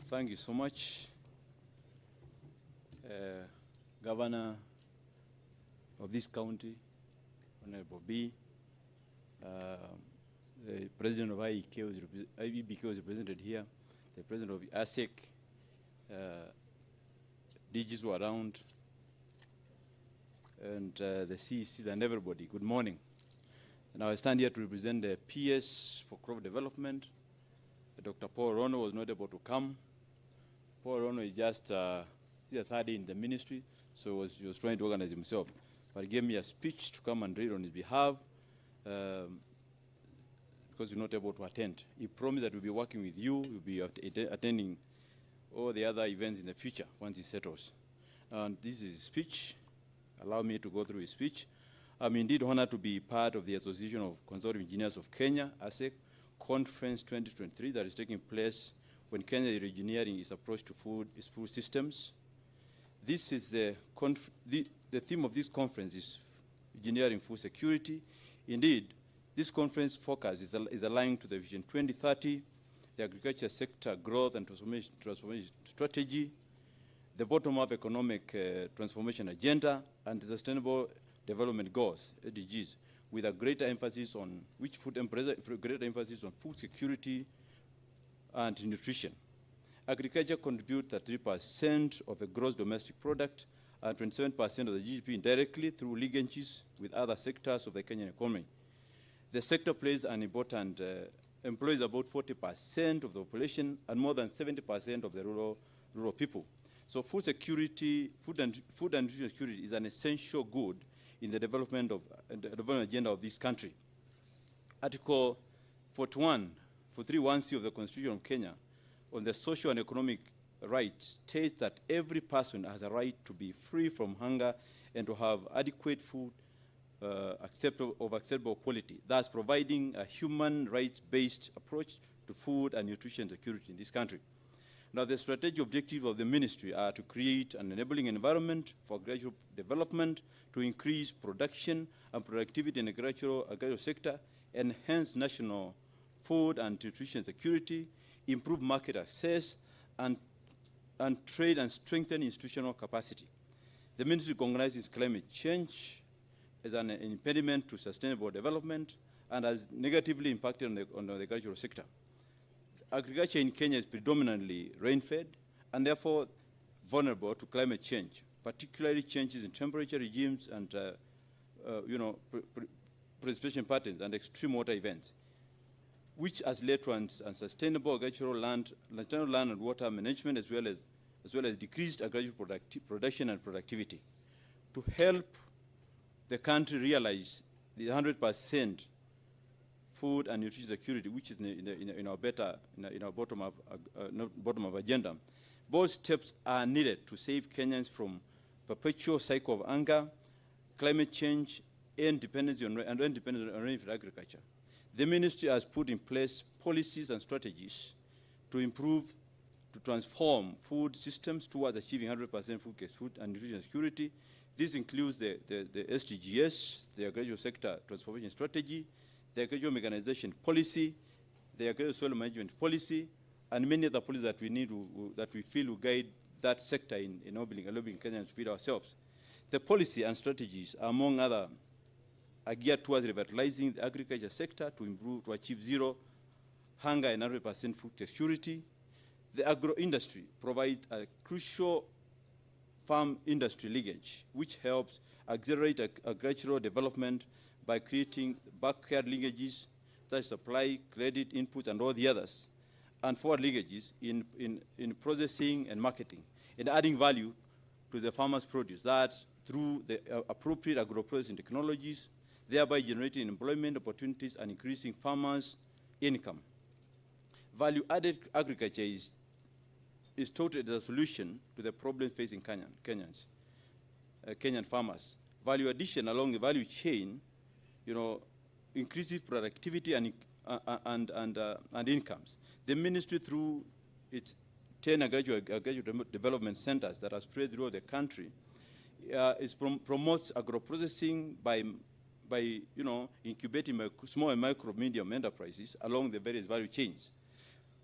Thank you so much, Governor of this county, Honorable B. The President of IEBK was represented here, the President of ASEC, DGs were around, and the CECs and everybody. Good morning. And I stand here to represent the PS for Crop Development. Dr. Paul Rono was not able to come. Paul Rono is just he's a third in the ministry, so he was trying to organize himself. But he gave me a speech to come and read on his behalf because he's not able to attend. He promised that we'll be working with you, we'll be attending all the other events in the future once he settles. And this is his speech. Allow me to go through his speech. I'm indeed honored to be part of the Association of Consortium Engineers of Kenya, ASEC, Conference 2023 that is taking place when Kenya engineering is approach to food systems. This is the theme of this conference is engineering food security. Indeed, this conference focus is aligned to the Vision 2030, the agriculture sector growth and transformation strategy, the bottom-up economic transformation agenda, and the sustainable development goals, SDGs, with a greater emphasis on greater emphasis on food security and nutrition. Agriculture contributes 33% of the gross domestic product and 27% of the GDP indirectly through linkages with other sectors of the Kenyan economy. The sector plays an important, employs about 40% of the population and more than 70% of the rural people. So food security, food and nutrition security is an essential good in the development agenda of this country. Article 431C of the Constitution of Kenya on the social and economic rights states that every person has a right to be free from hunger and to have adequate food of acceptable quality, thus providing a human rights-based approach to food and nutrition security in this country. Now, the strategic objectives of the ministry are to create an enabling environment for agricultural development, to increase production and productivity in the agricultural sector, enhance national food and nutrition security, improve market access, and trade and strengthen institutional capacity. The ministry recognizes climate change as an impediment to sustainable development and has negatively impacted on the agricultural sector. Agriculture in Kenya is predominantly rain-fed and therefore vulnerable to climate change, particularly changes in temperature regimes and precipitation patterns and extreme water events, which has led to unsustainable agricultural land and water management as well as decreased agricultural production and productivity. To help the country realize the 100% food and nutrition security, which is in our bottom-up agenda, both steps are needed to save Kenyans from perpetual cycle of hunger, climate change, and dependency on rain-fed agriculture. The ministry has put in place policies and strategies to transform food systems towards achieving 100% food and nutrition security. This includes the SDGs, the agricultural sector transformation strategy, the agricultural mechanization policy, the agricultural soil management policy, and many other policies that we feel will guide that sector in enabling Kenyans to feed ourselves. The policy and strategies, among other, are geared towards revitalizing the agriculture sector to achieve zero hunger and 100% food security. The agro-industry provides a crucial farm industry linkage, which helps accelerate agricultural development by creating backyard linkages that supply, credit, inputs, and all the others, and forward linkages in processing and marketing, and adding value to the farmer's produce, that through the appropriate agro-processing technologies, thereby generating employment opportunities and increasing farmers' income. Value-added agriculture is touted as a solution to the problem facing Kenyan farmers. Value addition along the value chain, increases productivity and incomes. The ministry, through its 10 agricultural development centers that are spread throughout the country, promotes agro-processing by incubating small and micro medium enterprises along the various value chains.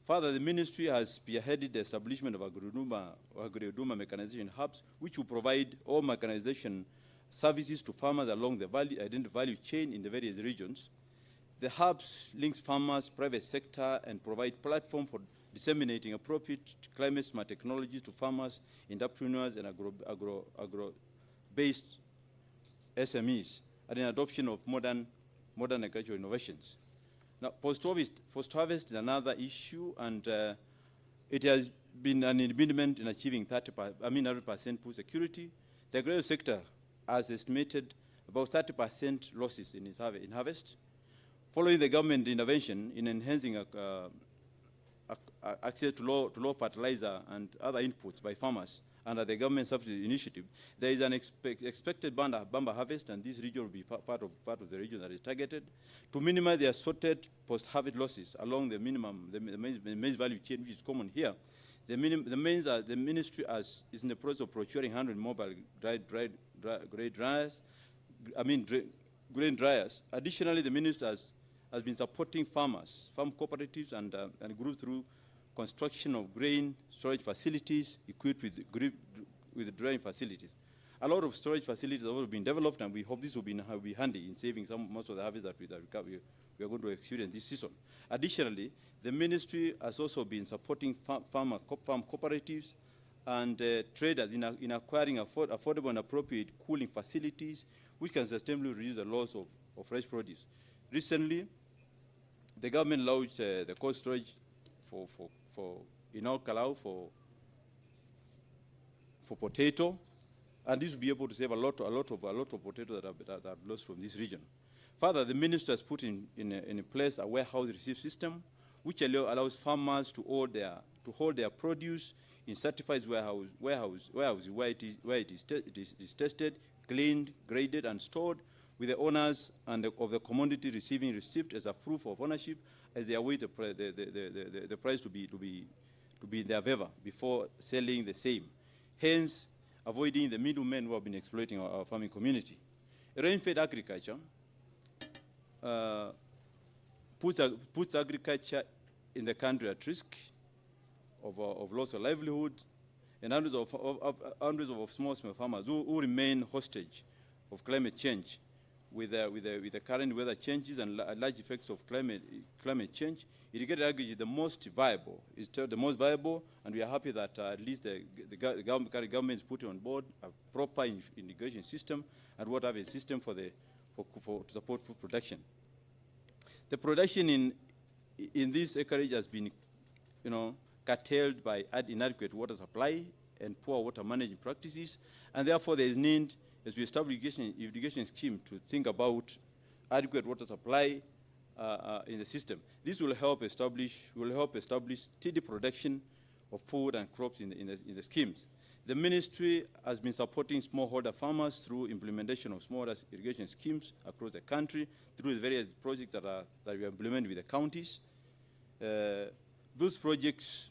Further, the ministry has spearheaded the establishment of agri-Huduma mechanization hubs, which will provide all mechanization services to farmers along the value chain in the various regions. The hubs links farmers, private sector, and provide platform for disseminating appropriate climate-smart technologies to farmers, entrepreneurs, and agro-based SMEs, and an adoption of modern agricultural innovations. Now, post-harvest is another issue, and it has been an impediment in achieving 100% food security. The agricultural sector has estimated about 30% losses in harvest. Following the government intervention in enhancing access to low fertilizer and other inputs by farmers under the government subsidy initiative, there is an expected bumper harvest, and this region will be part of the region that is targeted to minimize the assorted post-harvest losses along the maize value chain, which is common here. The ministry is in the process of procuring 100 mobile grain dryers. Additionally, the ministry has been supporting farmers, farm cooperatives, and groups through construction of grain storage facilities equipped with drying facilities. A lot of storage facilities have already been developed, and we hope this will be handy in saving most of the harvest that we are going to experience this season. Additionally, the ministry has also been supporting farm cooperatives and traders in acquiring affordable and appropriate cooling facilities, which can sustainably reduce the loss of fresh produce. Recently, the government launched the cold storage in Kalau for potato, and this will be able to save a lot of potatoes that are lost from this region. Further, the ministry has put in place a warehouse receipt system, which allows farmers to hold their produce in certified warehouses where it is tested, cleaned, graded, and stored, with the owners of the commodity receiving receipt as a proof of ownership as they await the price to be in their favor before selling the same, hence avoiding the middlemen who have been exploiting our farming community. Rain-fed agriculture puts agriculture in the country at risk of loss of livelihood, and hundreds of small farmers who remain hostage of climate change with the current weather changes and large effects of climate change. Irrigated agriculture is the most viable, and we are happy that at least the government is putting on board a proper irrigation system and water harvest system to support food production. The production in this acreage has been, curtailed by inadequate water supply and poor water management practices, and therefore there is need, as we establish irrigation scheme, to think about adequate water supply in the system. This will help establish steady production of food and crops in the schemes. The ministry has been supporting smallholder farmers through implementation of smallholder irrigation schemes across the country through the various projects that we are implementing with the counties. Those projects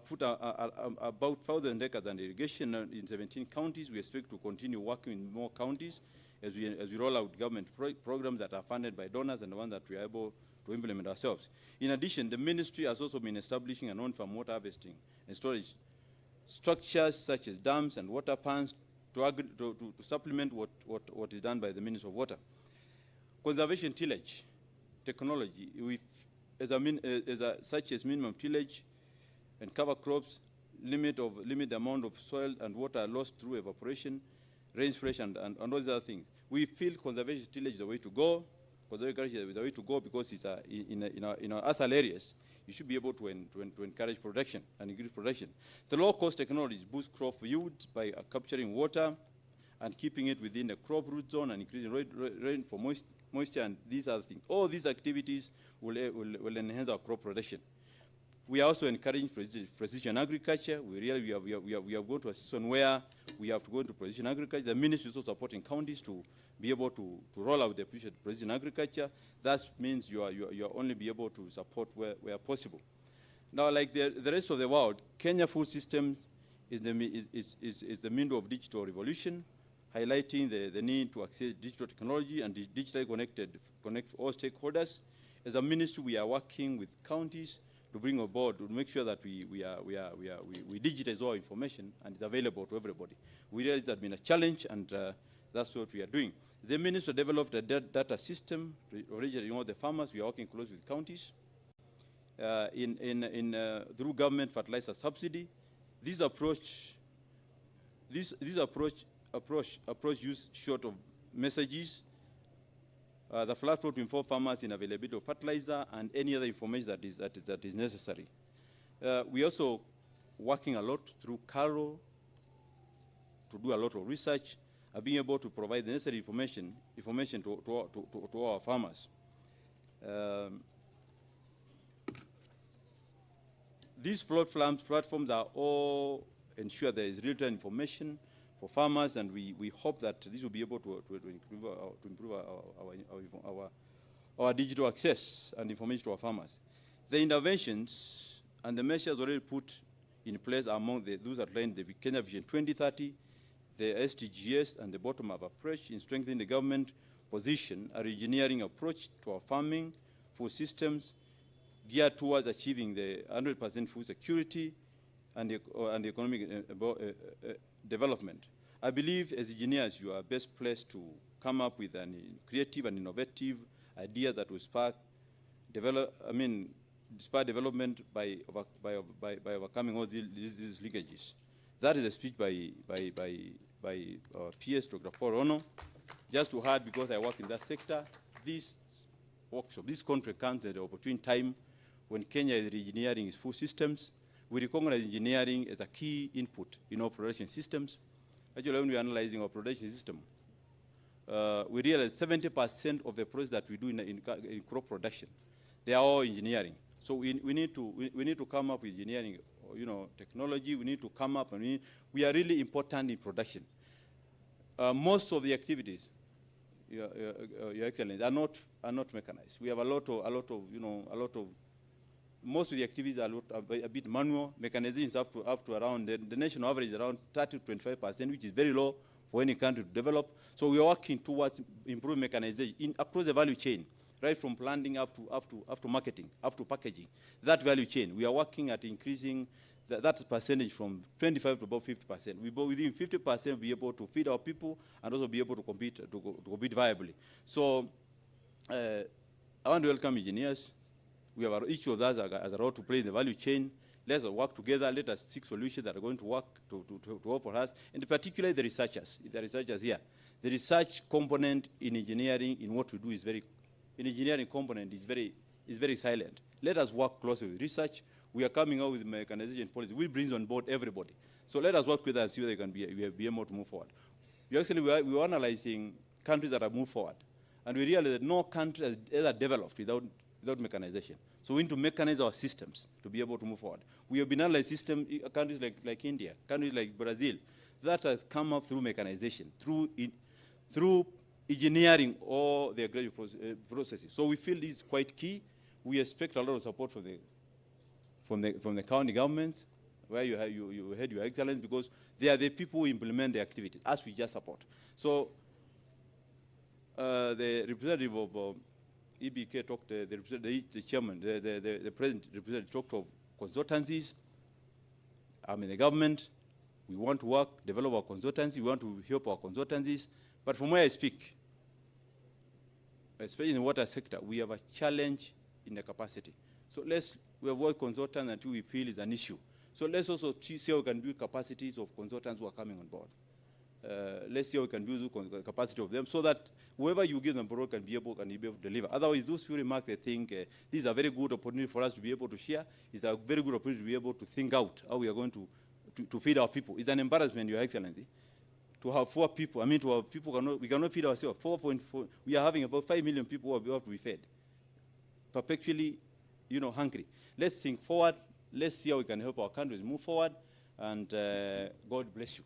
put about 1,000 acres under irrigation in 17 counties. We expect to continue working in more counties as we roll out government programs that are funded by donors and the ones that we are able to implement ourselves. In addition, the ministry has also been establishing an on-farm water harvesting and storage structures such as dams and water pans to supplement what is done by the Ministry of Water. Conservation tillage technology, such as minimum tillage and cover crops, limit the amount of soil and water lost through evaporation, rain spread, and all these other things. We feel conservation tillage is the way to go. Conservation agriculture is the way to go because it's in our asal areas. You should be able to encourage production and increase production. The low-cost technologies boost crop yield by capturing water and keeping it within the crop root zone and increasing rain for moisture and these other things. All these activities will enhance our crop production. We are also encouraging precision agriculture. We have gone to a season where we have to go into precision agriculture. The ministry is also supporting counties to be able to roll out the precision agriculture. That means you are only be able to support where possible. Now, like the rest of the world, Kenya food system is the means of digital revolution, highlighting the need to access digital technology and digitally connect all stakeholders. As a ministry, we are working with counties to bring on board, to make sure that we digitize all information and it's available to everybody. We realize that's been a challenge, and that's what we are doing. The minister developed a data system to originate all the farmers. We are working closely with counties. Through government fertilizer subsidy, this approach use short of messages, the platform to inform farmers in availability of fertilizer and any other information that is necessary. We also working a lot through CARO to do a lot of research, being able to provide the necessary information to our farmers. These platforms are all ensure there is real-time information for farmers, and we hope that this will be able to improve our digital access and information to our farmers. The interventions and the measures already put in place are among those outlined in the Kenya Vision 2030, the SDGs, and the bottom-up approach in strengthening the government position, a re-engineering approach to our farming, food systems, geared towards achieving the 100% food security and economic development. I believe as engineers, you are best placed to come up with a creative and innovative idea that will spark development by overcoming all these leakages. That is a speech by our PS, Dr. Paul Ono. Just to add, because I work in that sector, this workshop, this conference comes at the opportune time when Kenya is re-engineering its food systems. We recognize engineering as a key input in our production systems. Actually, when we are analyzing our production system, we realize 70% of the process that we do in crop production, they are all engineering. So we need to come up with engineering, technology. We need to come up, and we are really important in production. Most of the activities, Your Excellency, are not mechanized. We have a lot of most of the activities are a bit manual. Mechanization is up to around, the national average is around 30 to 25%, which is very low for any country to develop. So we are working towards improving mechanization across the value chain, right from planting up to marketing, up to packaging. That value chain, we are working at increasing that percentage from 25 to about 50%. We within 50% be able to feed our people and also be able to compete viably. So I want to welcome engineers. We have each of us as a role to play in the value chain. Let's work together. Let us seek solutions that are going to work to work for us, and particularly the researchers here. The research component in engineering, in what we do, is very silent. Let us work closely with research. We are coming out with mechanization policy. We bring on board everybody. So let us work together and see whether they can be able to move forward. We are analyzing countries that have moved forward, and we realize that no country has ever developed without mechanization. So we need to mechanize our systems to be able to move forward. We have been analyzing systems, countries like India, countries like Brazil, that has come up through mechanization, through engineering all the agricultural processes. So we feel this is quite key. We expect a lot of support from the county governments, where you had Your Excellency, because they are the people who implement the activities, as we just support. So the representative of EBK talked, the chairman, the president representative talked of consultancies. I'm in the government. We want to work, develop our consultancy. We want to help our consultancies. But from where I speak, especially in the water sector, we have a challenge in the capacity. So we avoid consultants until we feel it's an issue. So let's also see how we can build capacities of consultants who are coming on board. Let's see how we can build the capacity of them, so that whoever you give them abroad can be able to deliver. Otherwise, those few remarks, I think this is a very good opportunity for us to be able to share. It's a very good opportunity to be able to think out how we are going to feed our people. It's an embarrassment, Your Excellency, to have 4 people. I mean, to have people, we cannot feed ourselves. 4.4, we are having about 5 million people who have to be fed, perpetually, hungry. Let's think forward. Let's see how we can help our countries move forward. And God bless you.